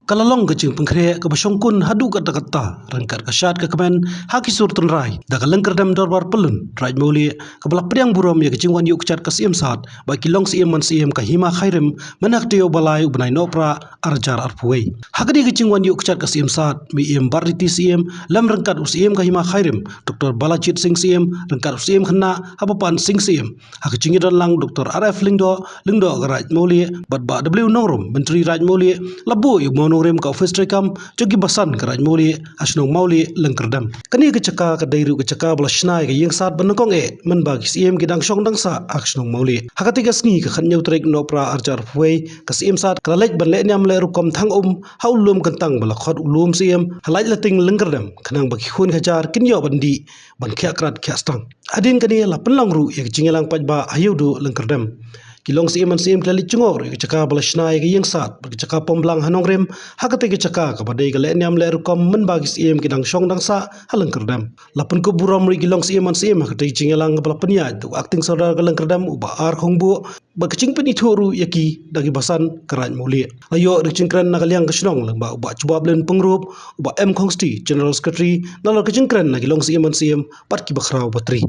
Kalalong kecing pengkre ke jingshong-kun hadu kata-kata rangkat kasyat ke kemen haki sur tunrai daga Lyngkyrdem dorbar pelun raj muli ke belak pdiang burom ya kecing wan yuk cat ke Syiem Sad baki long Syiem Sad Hima Khyrim menak teo balai ubnai nopra arjar arpuai hakadi kecing wan yuk cat ke Syiem Sad mi iem bariti Syiem lam rangkat Syiem Hima Khyrim Dr. Balajit Singh Syiem rangkat Syiem khna hapapan Singh Syiem hakecing dan lang Dr. RF Lyngdo raj muli badba W Nongrum menteri raj muli labu yuk nongrim ka office trekam jogi basan keraj muli asnong mauli Lyngkyrdem kani kecaka kadairu kecaka belasnai ke yang saat benengkong men bagi Syiem gidang syong dangsa asnong mauli hakati gasni ke khanyau trek nopra arjar fuai ke Syiem Sad kralek banle nyam le rukom thang haulum kentang balakhot ulum Syiem halai lating Lyngkyrdem kenang bagi khun hajar kinyo bandi ban khya krat khya stang adin kani la penlang ru ya jingelang pajba ayudu Lyngkyrdem kilong Syiem klali jngoh ke caka belasnai ke yang saat ke caka pomblang hanongrem hakate ke caka ke badai ke lenyam le rukom men bagi Syiem kidang syong dangsa Lyngkyrdem lapun ko burom ri kilong Syiem hakate jingelang ke pelapenya tu akting saudara ke Lyngkyrdem uba ar khongbu bakecing penituru yaki dagi basan keraj muli ayo ricingkren nakaliang kesnong lengba uba cuba blen pengrup uba kongsti general secretary nalor kecingkren nakilong Syiem pat ki bakrau batri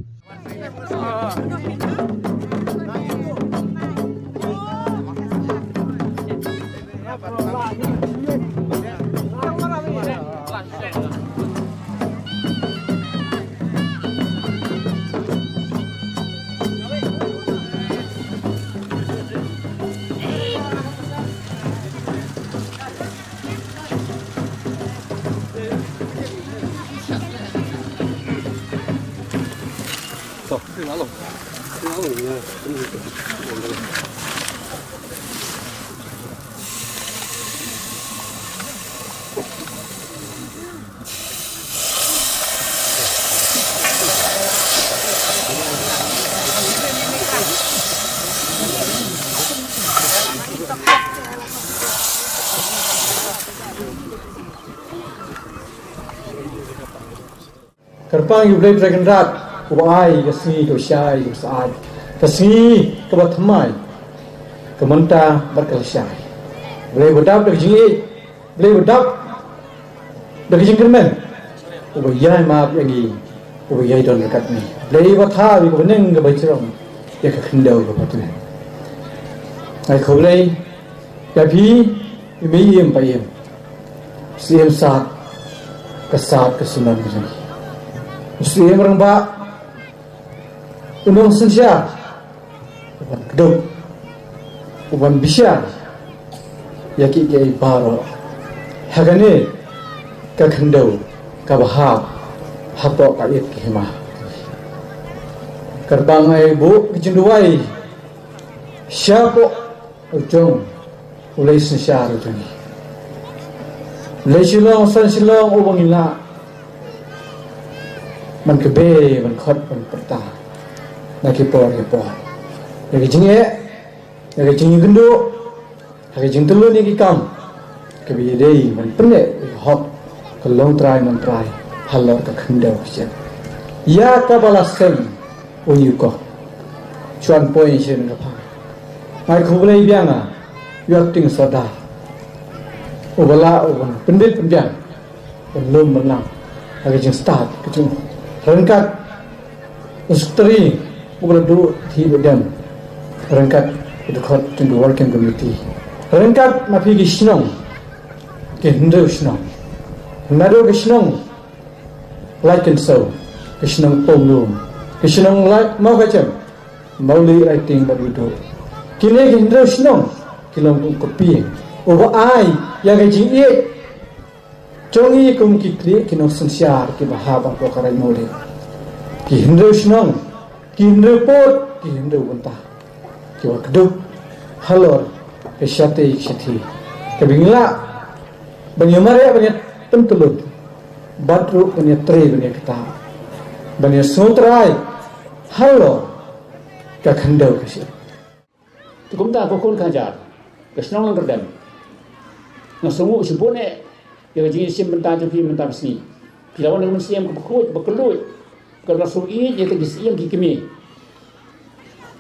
Kerpang you play dragon rat, why kasni to shy to sad, kasni kabat thamai, kamanta barkal shy. Play badap the jingi, play badap the jingkerman. Uba yai map yangi, uba yai don rekat me. Play batha we go neng the bachram, yakakindau the patune. I collay, yapi, you may him by him. Syiem Sad, kasat kasunan me. Syiem rangba unong sensya uban keduk uban bisya yaki ke baro hagane ka khandau ka bahab hapo ka yet ke ma karbang ai bu kijinduai syapo ujung ulai sensya rutuni lesilong sansilong ubang ila man kebe man khot man perta na ki por ya ki jinge ya ki jingi gendo ya ki jing telu ni ki kam ke bi dei man pne hop ka long try man try halor ka khndo chen ya ka balasem uyu ko chuan point chen ka pa mai khublei byanga yakting soda ubala uban pendit penjang belum menang lagi jing start kecung rangkat istri bukan dulu di badan rangkat dekat dengan working committee rangkat mapi gisnong ke hindu gisnong nado gisnong like and so gisnong pomlum gisnong like mau kacam mauli writing badudo kini hindu gisnong kilong kopi uba ai yang gajing ie Jongi kum kikli kino sensiar ki bahaba ko karai mole ki hindu snong ki hindu pot ki hindu bunta ki wakdu halor ke syate ikshati ke bingla banyamare banya tentulut batru banya tre banya kita banya sutrai halor ka khandau ke syat tu kum ta ko kon khajar ke snong Lyngkyrdem na sungu sibone yang jadi Syiem mentah jadi mentah besi. Bila orang Syiem berkelut, kerana suri dia tergis Syiem kikimi.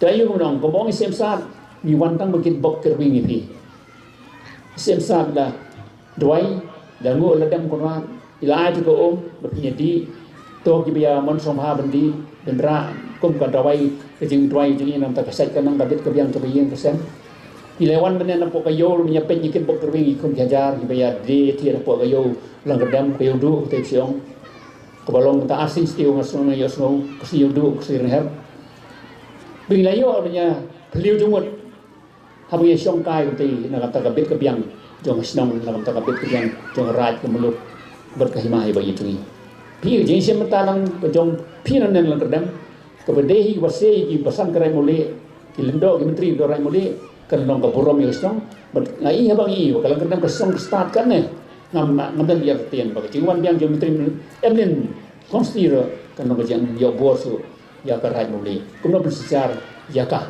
Tapi orang kebong Syiem Sad, mi wantang bukit bok terbingi pi. Syiem Sad dah Doi dan ngu ladam konwan ila ai ko bernyadi to kibya mon somha bandi bendra kum ka dawai kejing doi jing nam ta kasai kanang badit ke biang to yin kesen ilawan benen na pokayo nya pen yikin bok terwingi kum jajar kibya de ti na pokayo Lyngkyrdem kayo du te siong kebalong ta asin stiu ngasno yosno kesiyo du kesir her bilayo nya beliau jumut habu ye siong kai ti na kata kabit ke biang jong senang dalam takabit yang jong raj kemulut berkehimah bagi itu. Pi jeng Syiem matalang jong pi nan Lyngkyrdem kebedehi wasei ki pesan kerai mule ki lendo ki menteri dorai mule kan long ke burom yang senang ngai habang i kalau Lyngkyrdem ke song start kan ne ngam dan biar tien bagi jingwan biang jong menteri emlen konstiro kan long jang yo borsu ya ke raj mule kumno bersejar ya ka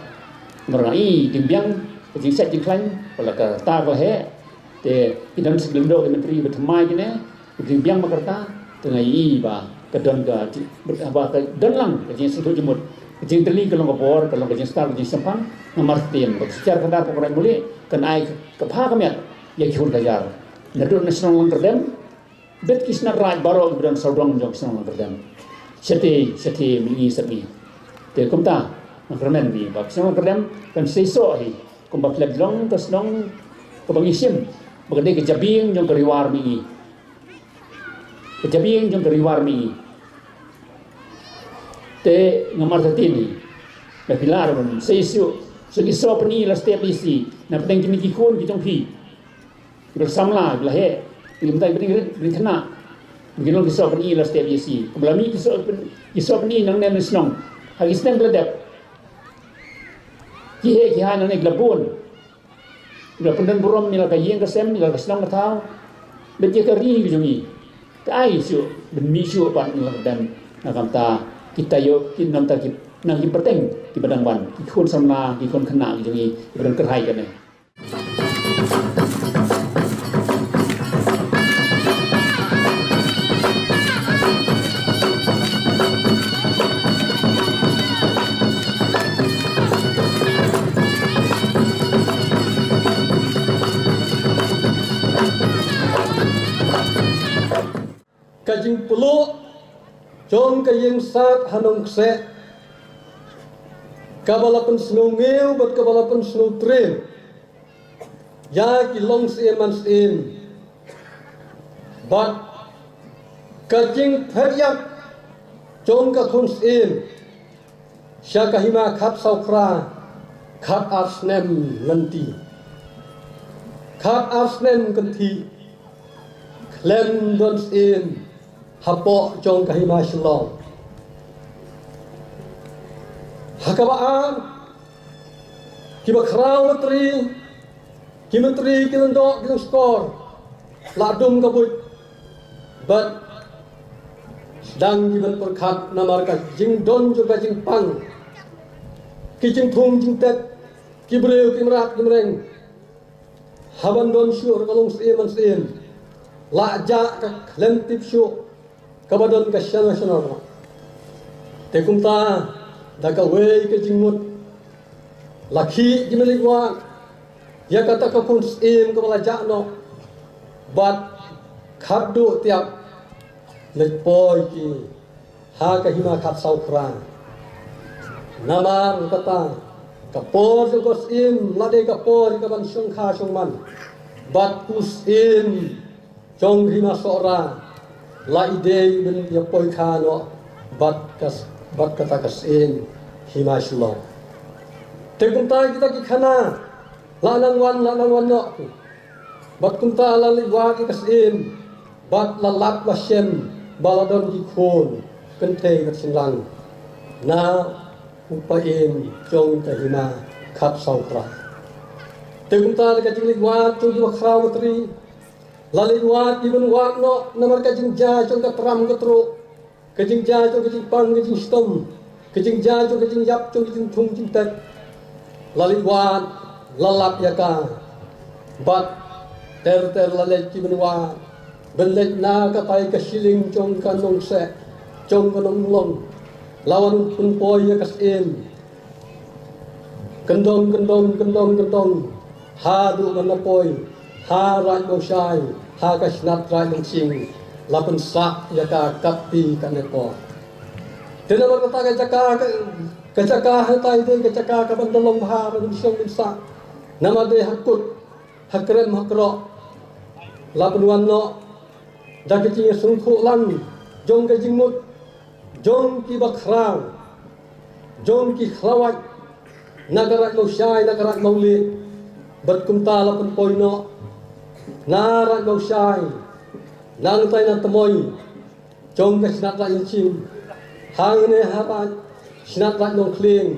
merai dimbiang jing set jing klan wala ka ta ko he te idan segelendo menteri bertemai ni di biang makarta tengah i ba kedon ga ba ka donlang ke sentuh jemut jing teli kalau ngobor kalau jing star jing sempang ngamartin secara kadar pokok muli kan ai ke pha kamet ya khur gajar nadu nasional Lyngkyrdem bet kisna raj baro dan saudong jong nasional Lyngkyrdem seti mingi sebi te kumta Lyngkyrdem ni ba nasional Lyngkyrdem kan seiso hi kumba kleb long tasnong kebangi Syiem bagade kejabing jong keriwar mi kejabing jong keriwar mi te ngamar tatini na pilar mon seisu segi so pani la step isi na pedeng kini kikun kitong pi bersamla blahe ilim tai bring kena begino kiso pani la step isi belami kiso pani nang nen snong hagis nang bladep kihe kihan nang glabun udah pendan burom mila kayeng kesem mila kesenang ketau beje keri bijungi kai su ben misu pan Lyngkyrdem nakam ta kita yo kin nam ta ki nang ki perteng ki badang ban ki khon samla ki khon khana bijungi ben kerhai kan ne Kajing pulu jong kajing sat hanong kse kabalapan snongeu bat kabalapan snotre ya ki long Syiem man Syiem bat kajing thariak jong ka khun Syiem Sad Hima Khyrim khat arsnem lanti khat arsnem kanthi klem don Syiem hapo jong kahima shlong hakabaan kibakrau menteri kilendok kileng skor ladum kabut bat sedang giban perkat namar ka jing don juga jing pang ki jing thum jing tet kibreu kimrat kimreng haban don syur kalung Syiem man Syiem la ja ka klentip syur kabadon ka nasional te kumta daga wei ke jingmut lakhi gimeligwa ya kata ka kun Syiem ka bala jakno bat khaddu tiap lepoi ki ha ka hima khat saukra namar kata kapor ko Syiem lade kapor ka ban sung kha sung man bat ku Syiem jong hima sora la ide ben ya poi khano bat kata ka Syiem hima shlo te kunta kita ki khana la nang wan no bat kunta la li wa ki ka Syiem bat la lat wa Syiem baladon ki khon kan te ka singlang na upain jong ka hima khat saukra te kunta ka jing li wa tu wa khraw tri lalu wat ibn wat no namar kajing ja jong ka tram ka tro kajing ja jong kajing pang kajing stom kajing ja jong kajing yap jong kajing thung jing tet lalu wat lalap ya ka bat ter lalet ibn wat belet na ka pai ka siling jong ka nong se jong ka nong long lawan pun poi ya ka Syiem kendong ha du ka na poi ha rat mo shai haga snat rai dong sing lapun sak ya ka kapi kan ko tena mar kata ka jaka hatai de ka jaka ka bandolong bha dong siang dim sak nama de hakut hakrem hakro lapun wanno dakiti sung khu lang jong ka jingmut jong ki bakrang jong ki khlawat nagarat mau syai nagarat mau li berkumta lapun poino narat mau syai nang tai na temoy jong ka snat ra inchim hang ne habat snat ra nong kling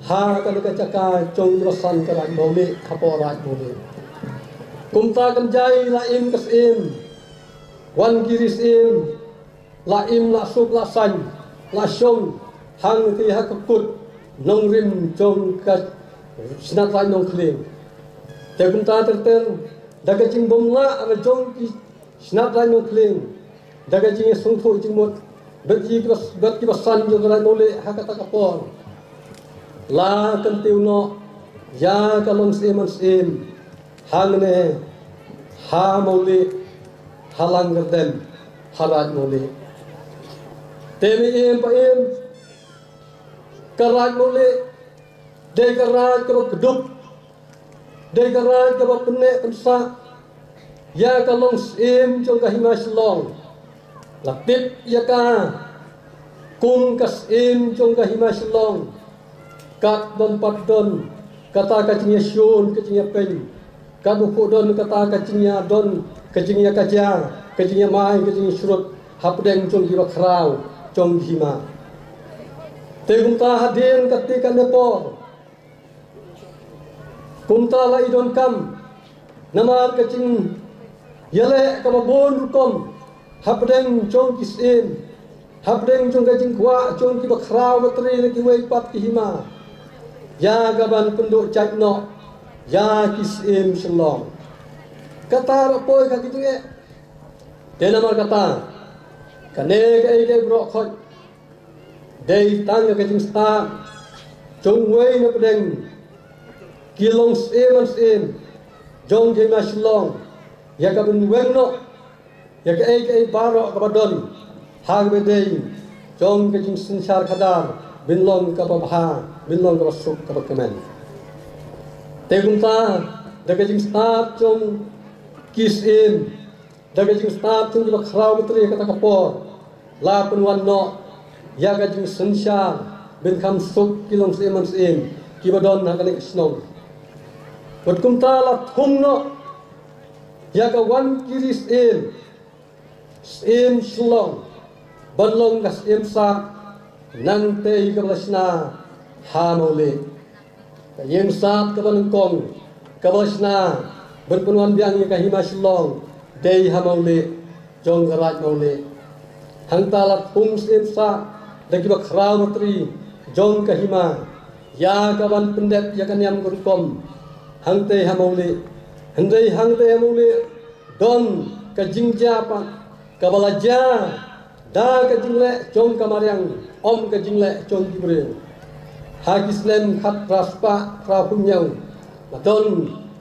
ha ka ka chaka jong rosan ka ra mau li khapo ra mau li kumta kan jai la im kas im wan kiris im la im la sub la san la shong hang ti ha kut nong rim jong ka snat ra nong kling te kumta ter daga jing bom la ama jong ki snat ra nong kling daga jing sung thu jing mot bet ki basan jong ra mole ha ka ta ka por la kan tiu no ya ka long sim hang ne ha mole halang gerdem harat mole temi em pa em karat mole de karat ka keduk de karat ka penne pensa ya ka long sim jong ka hima shlong lapit ya ka kum ka sim jong ka hima shlong kat don pat don kata ka chinya shun ka chinya pen ka bu don kata ka chinya don ka chinya ka ja ka chinya mai ka chinya shrut hapdeng jong ki bakrau jong hima te kumta hadin ketika nepo kumta la idon kam namar kecing yale kababon kom hapdeng jong kisin hapdeng jong kecing kwa jong ki bakrau batri ki wei pat ki hima ya gaban penduk cakno ya kisim shalom kata rapoi ka kitu e te namar kata kane ke bro khoi dei tang ka jing sta jong wei na pedeng kilong sem jong je ma shlong ya ka ben weng no ya ka ai baro ka badon hang be dei jong ka jing sin sar khadar bin long ka ba bha bin long ka ba suk ka ba kemen te kum ta da ka jing sta jong kis in da ka jing sta jong ba khrau betri ka ta ka por la pen wan no ya ka jing sensha bin kham suk kilong sem ki badon ha ka ne snom wat kum ta la thum no ya ka wan kiris em shlong badlong gas em sa nang te ka blasna ha mole ka yeng sa ka ban kong ka blasna berpenuan biang ka hima shlong dei ha mole jong garaj mole hang talat hum em sa dagi bak khrau matri jong ka hima ya ka ban pendet ya kan yam kom hang te ha mole handai hang te ha mole don ka jingja pa ka balaja da ka jingle jong ka mariang om ka jingle jong kibre ha kislen khat raspa pra punyau madon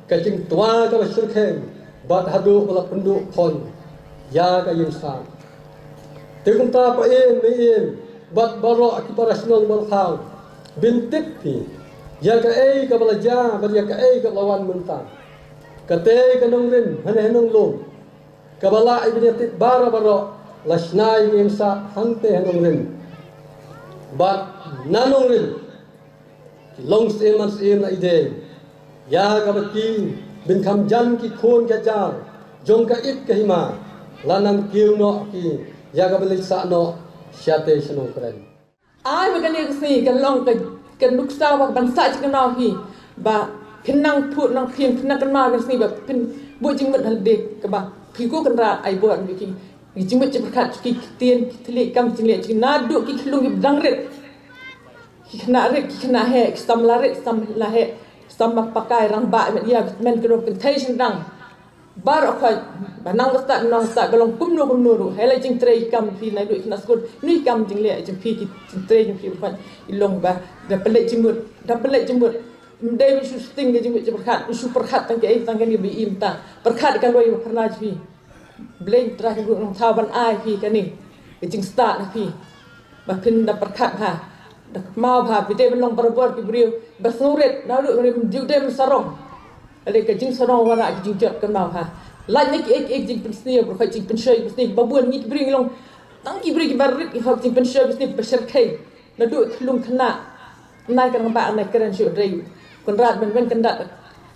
ka jing tua ka basirkhen bat hadu bala penduk khon ya ka yeng sa te kum ta pa em bat baro ki parasnong bal khau bintik pi ya ka ka balaja bar ya ka ka lawan mentang ka te ka nong rin hane nong lo ka bala ibnetit bara baro lasnai yeng sa hante nong rin bat nanong rin long seman na ide ya ka baki bin kham jan ki khon ka jar jong ka it ka hima lanang kiu no ki ya ka beli sa no syate seno kren ai ba kan si kan long kan nuksa ba ban sa chi kan no hi ba phin nang thu nang phin nang kan ma kan si ba phin bu jing mat hal de ka ba phi ko kan ra ai bo an ki jing mat chi khat ki tien thli kam jing le chi na du ki lung gi dang ret ki khna ret ki khna he sam la ret sam la he sam ma pakai rang ba ya men kan kan thai shin dang bar khoi banang sta galong kum no ru helai jing trei kam phi nai du khna skut nui kam jing le jing phi ki trei jing phi fa ilong ba da pele jing mut mendai misu sting ke jingwit berkat misu perkat tangke ni bi imta perkat kan loi pernah fi bleng terakhir nong taban ai fi kan ni ke jing start na fi bakin da perkat ha da mau ha bi de long berbuat ki brio bersuret na lu diu de sarong ale ke jing sarong wara jing jot kan mau ha lai ni ek jing pensni berkat jing pensai pensni babuan ni bring long tangki bring ki barit ki hak jing pensai pensni beserkai na du lung kena nai kan ba nai keren syu rei kon rat ben kan dat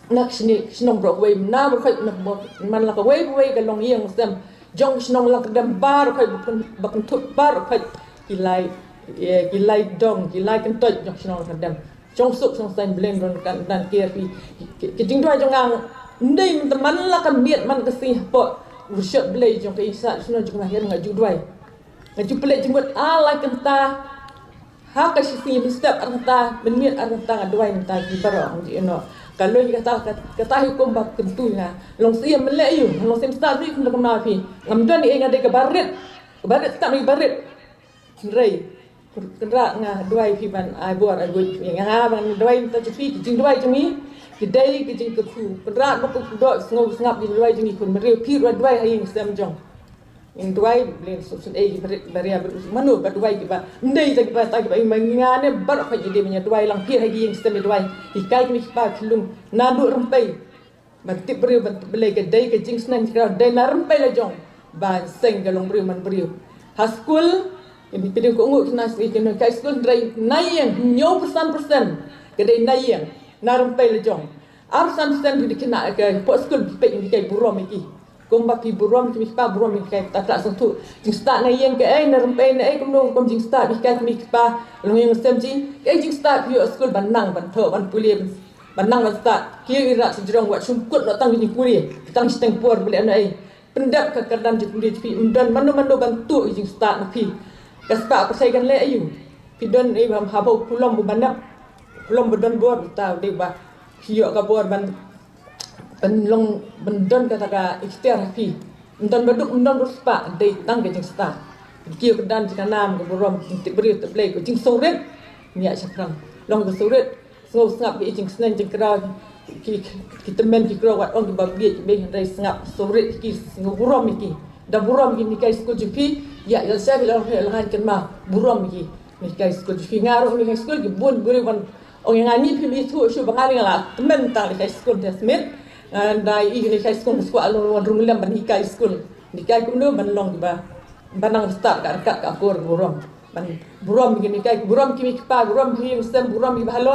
nak sini snong brok wei na berkat nak man la ka wei ka long yang sem jong snong la ka dam bar ka bakun tut bar ka kilai dong kilai kan tot jong snong ka dam jong suk song san bleng ron kan dan kia pi ki jing doi jong ang ndai man la ka miet man ka si po rusyat blei jong ka isa snong jong lahir ngaju doi ngaju pelek jenggot ala kan ta ha ka si step arta benmiet arta ngadoi ta ki barang di no kalau kata hukum bab kentunya long Syiem melek you long Syiem Sad ni kena kena pi ngamdan ni ngade ke barit tak ni barit rei kendra nga doi pi ban ai buat ai buat yang ha ban doi ta pi jing doi jing ni kedai ke jing ke ku kendra no ku doi ngap jing doi jing ni kun mereu pi doi hai sem jong in doi blen susun beria manu ba doi ba ndai ta ba mangane bar kha jide menya doi lang pi hai yang sem doi ikai mi pa khilung na du rempai ba tip beriu ba belai ke dai ke jing snan kra dai na rempai la jong ba seng ga long beriu man beriu ha school ini pidin ko ngut na si ke no kai school dai nayang 90% ke dai nayang na rempai la jong ar san di kena ke po school pe ni kai burom iki komba pi burom ki pa burom ki kai ta sang tu jing start na yang ke na rempai na kom no kom jing start ki kai mi pa long yang sem ji ke jing start pi school ban nang ban tho ban pulie ban nang ban start ki ira si jrong wat sungkut no tang ni pulie tang steng por beli ana ai pendap ke kerdan ji pulie pi undan manu bantu jing start na pi kaspa ko sai kan le ayu pi don ai bam habo pulom bu banap pulom bodon bor ta de ba hiyo ka bor ban long bendon kata ka ikhtiar pi undan baduk undan ruspa de tang ke jing start ki kerdan ji kanam ke borom tik beri tak play ko jing soret niat sakrang long ke soret ngap bi jing snen jing kra ki temen ki kra wat on ki babi ki be dai ngap soret ki borom ki da borom ki ni kai school ji pi ya sa bi long lan kan ma borom ki ni kai school ji pi ngaro ni school ki bun beri wan ong yang ani pi mi tu shu bangali la temen tang kai school desmet dai i ni kai school sku alon rung lam ban kai school ni kai kum no ban long ba banang start ka kor borom ban borom ni kai borom ki mi pa borom hi sem borom ki halo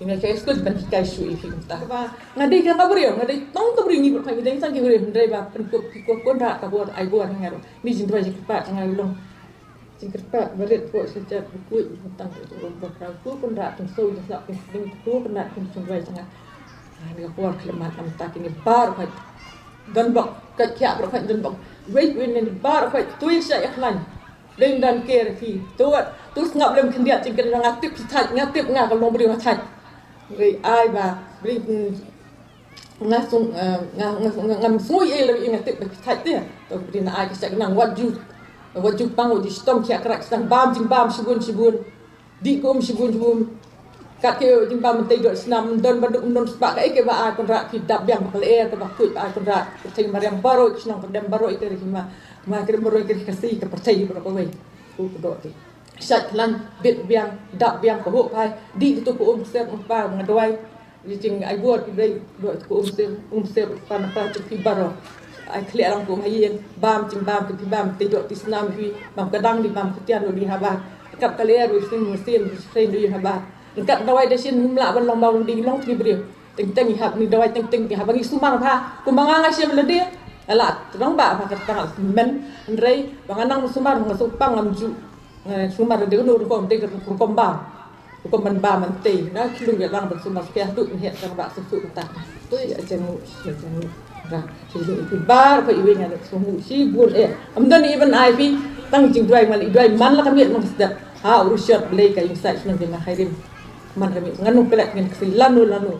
ni kai school ban kai shu i fi ta ba ngadi ka ka brio ngadi tong to bring ni ba ki dai sang ki brio ndai ba pen ko kon ra ka bor ai bor ngaro mi jin doi ki pa ngai long jin ka baret ko sejat ku tang to rom ba ka ku kon ra tung so ja sa ki ku kon ra tung sung doi sanga ni ko war klemat am ta ki ni bar ka dan bak ka kya bro ka dan bak wait when ni bar ka tu sya ikhlan lên dan ke fi tu ngap lem kendiat jing kan ngatip thaj ngatip nga ka long bri thaj ri ai ba bri ngasung ngam sui e le ngatip thaj te to bri na ai ka sya nang wat ju pang di stom kya krak sang bam shibun di kom shibun kat ke jing bam te dot snam don baduk non spa ka ke ba a kon ra fi dab yang ka le ka ba ku a kon ra te mariam baro snam kadam baro ite ri ma kre baro ke kasi ka percaya bro ko wei ku do ti sat lan bit biang dab biang ko ho pai di tu ko sep pa ngadoi di jing ai buat dei do ko sep pa na pa fi baro ai clear lang ko hayen bam jing bam ke fi bam te dot ti snam fi bam kadang di bam ketian do di haba kap kale ru sin do haba dekat dawai de sin mla ban long bang ding long tri brio teng hab ni dawai teng hab bagi sumang pha kumbang ngasih melede ala terang ba pha katang men rei banganang sumar ngasuk pang amju sumar de no ko de ko ba ko man ba man te na kilung ya lang sumar ke tu ni terang ba su ta tu ya jenu ra itu bar pa iwe ngada sumu si bur amdan even I pi tang jing drai man la kamiet mang sedap ha urusyat belai ka inside Syiem Sad Hima Khyrim man kami nganu pelak dengan lanu